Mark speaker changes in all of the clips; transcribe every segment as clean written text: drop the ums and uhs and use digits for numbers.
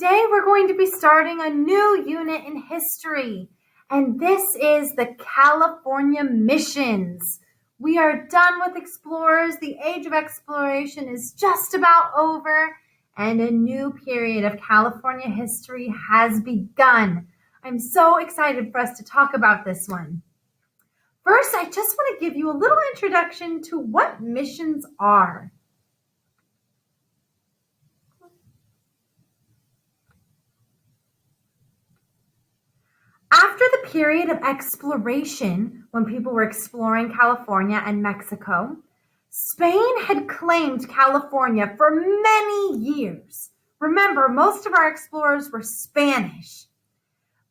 Speaker 1: today we're going to be starting a new unit in history, and this is the California missions. We are done with explorers. The age of exploration is just about over, and a new period of California history has begun. I'm so excited for us to talk about this one. First, I just want to give you a little introduction to what missions are. After the period of exploration, when people were exploring California and Mexico, Spain had claimed California for many years. Remember, most of our explorers were Spanish.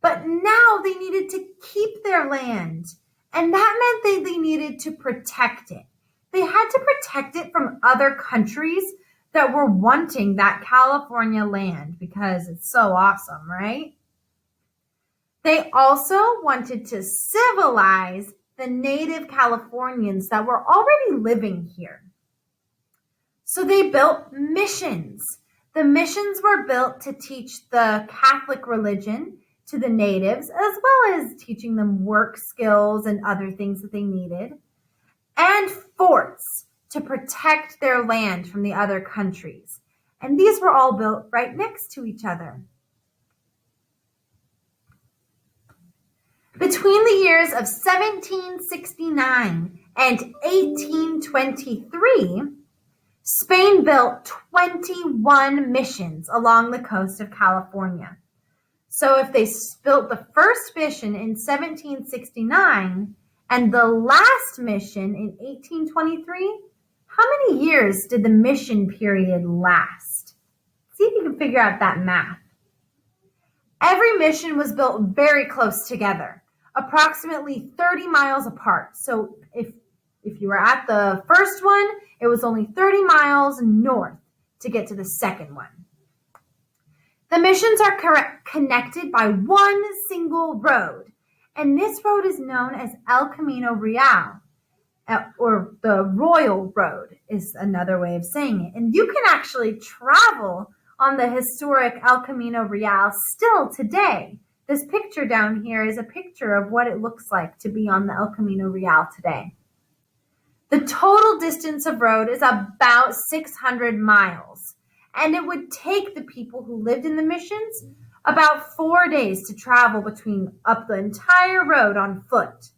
Speaker 1: But now they needed to keep their land, and that meant they needed to protect it. They had to protect it from other countries that were wanting that California land because it's so awesome, right? They also wanted to civilize the native Californians that were already living here. So they built missions. The missions were built to teach the Catholic religion to the natives, as well as teaching them work skills and other things that they needed, and forts to protect their land from the other countries. And these were all built right next to each other. Between the years of 1769 and 1823, Spain built 21 missions along the coast of California. So if they built the first mission in 1769 and the last mission in 1823, how many years did the mission period last? See if you can figure out that math. Every mission was built very close together, approximately 30 miles apart. So if you were at the first one, it was only 30 miles north to get to the second one. The missions are connected by one single road, and this road is known as El Camino Real, or the Royal Road is another way of saying it. And you can actually travel on the historic El Camino Real still today. This picture down here is a picture of what it looks like to be on the El Camino Real today. The total distance of road is about 600 miles, and it would take the people who lived in the missions about 4 days to travel up the entire road on foot.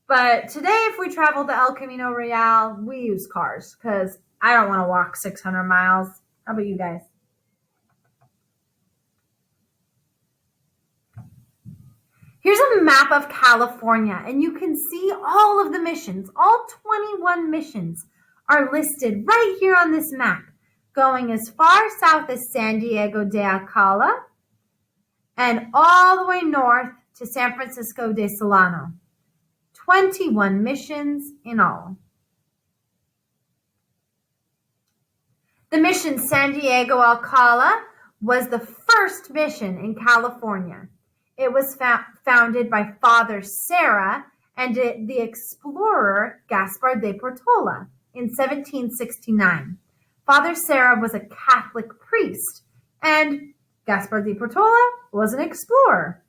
Speaker 1: But today, if we travel to El Camino Real, we use cars because I don't want to walk 600 miles. How about you guys? Here's a map of California, and you can see all of the missions. All 21 missions are listed right here on this map, going as far south as San Diego De Alcala and all the way north to San Francisco De Solano. 21 missions in all. The mission San Diego Alcala was the first mission in California. It was founded by Father Serra and the explorer Gaspar de Portola in 1769. Father Serra was a Catholic priest, and Gaspar de Portola was an explorer.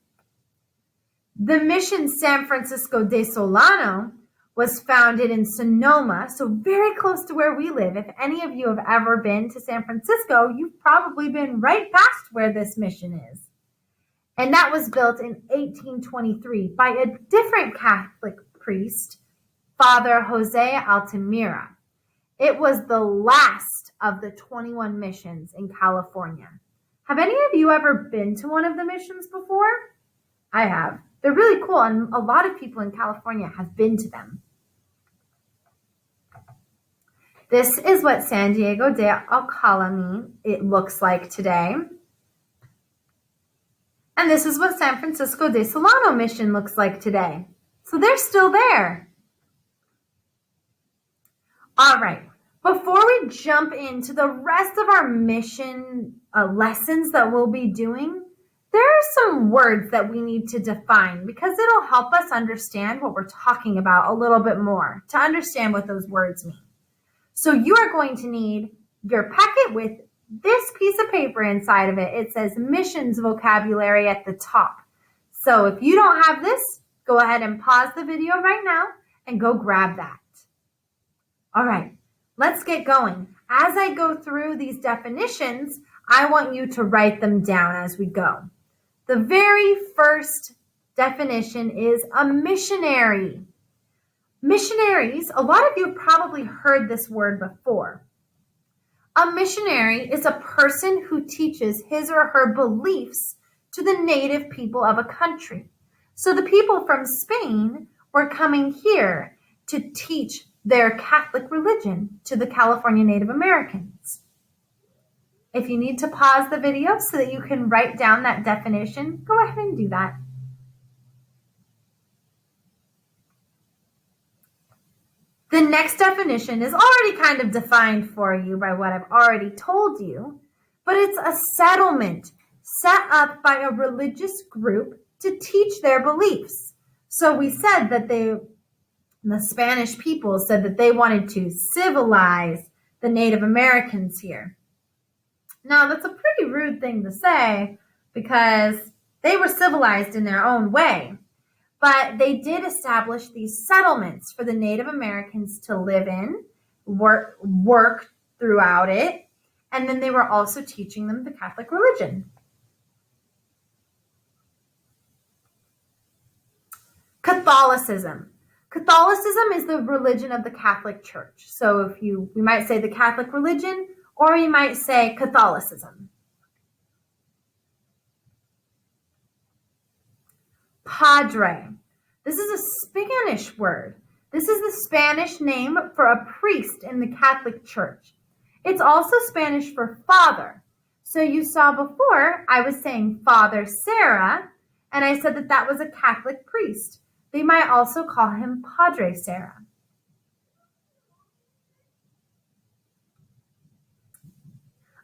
Speaker 1: The mission San Francisco de Solano was founded in Sonoma, so very close to where we live. If any of you have ever been to San Francisco, you've probably been right past where this mission is. And that was built in 1823 by a different Catholic priest, Father Jose Altamira. It was the last of the 21 missions in California. Have any of you ever been to one of the missions before? I have. They're really cool, and a lot of people in California have been to them. This is what San Diego de Alcala looks like today. And this is what San Francisco de Solano mission looks like today. So they're still there. All right. Before we jump into the rest of our mission lessons that we'll be doing, there are some words that we need to define because it'll help us understand what we're talking about a little bit more, to understand what those words mean. So you are going to need your packet with this piece of paper inside of it, it says missions vocabulary at the top. So if you don't have this, go ahead and pause the video right now and go grab that. All right, let's get going. As I go through these definitions, I want you to write them down as we go. The very first definition is a missionary. Missionaries, a lot of you have probably heard this word before. A missionary is a person who teaches his or her beliefs to the native people of a country. So the people from Spain were coming here to teach their Catholic religion to the California Native Americans. If you need to pause the video so that you can write down that definition, go ahead and do that. The next definition is already kind of defined for you by what I've already told you, but it's a settlement set up by a religious group to teach their beliefs. So we said that the Spanish people said that they wanted to civilize the Native Americans here. Now, that's a pretty rude thing to say because they were civilized in their own way. But they did establish these settlements for the Native Americans to live in, work throughout it, and then they were also teaching them the Catholic religion. Catholicism. Catholicism is the religion of the Catholic Church. So we might say the Catholic religion, or you might say Catholicism. Padre. This is a Spanish word. This is the Spanish name for a priest in the Catholic Church. It's also Spanish for father. So you saw before, I was saying Father Sarah, and I said that that was a Catholic priest. They might also call him Padre Sarah.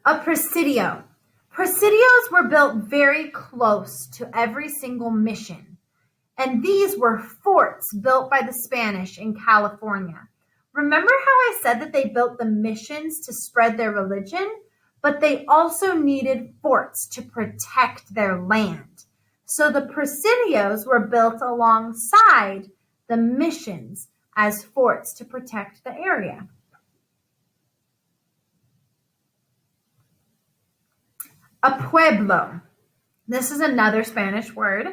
Speaker 1: A presidio. Presidios were built very close to every single mission. And these were forts built by the Spanish in California. Remember how I said that they built the missions to spread their religion? But they also needed forts to protect their land. So the presidios were built alongside the missions as forts to protect the area. A pueblo. This is another Spanish word.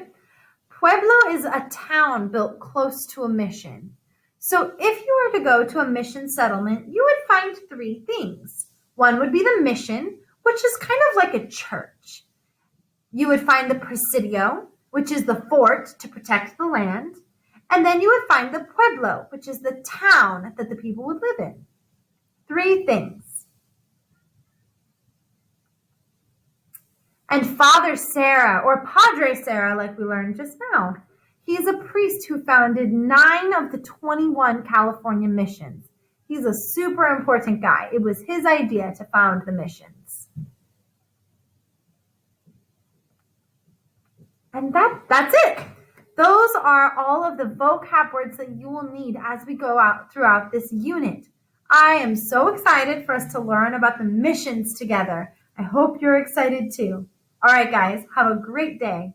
Speaker 1: Pueblo is a town built close to a mission. So if you were to go to a mission settlement, you would find three things. One would be the mission, which is kind of like a church. You would find the presidio, which is the fort to protect the land. And then you would find the pueblo, which is the town that the people would live in. Three things. And Father Sarah, or Padre Sarah, like we learned just now, he is a priest who founded 9 of the 21 California missions. He's a super important guy. It was his idea to found the missions. And that's it. Those are all of the vocab words that you will need as we go out throughout this unit. I am so excited for us to learn about the missions together. I hope you're excited too. All right, guys, have a great day.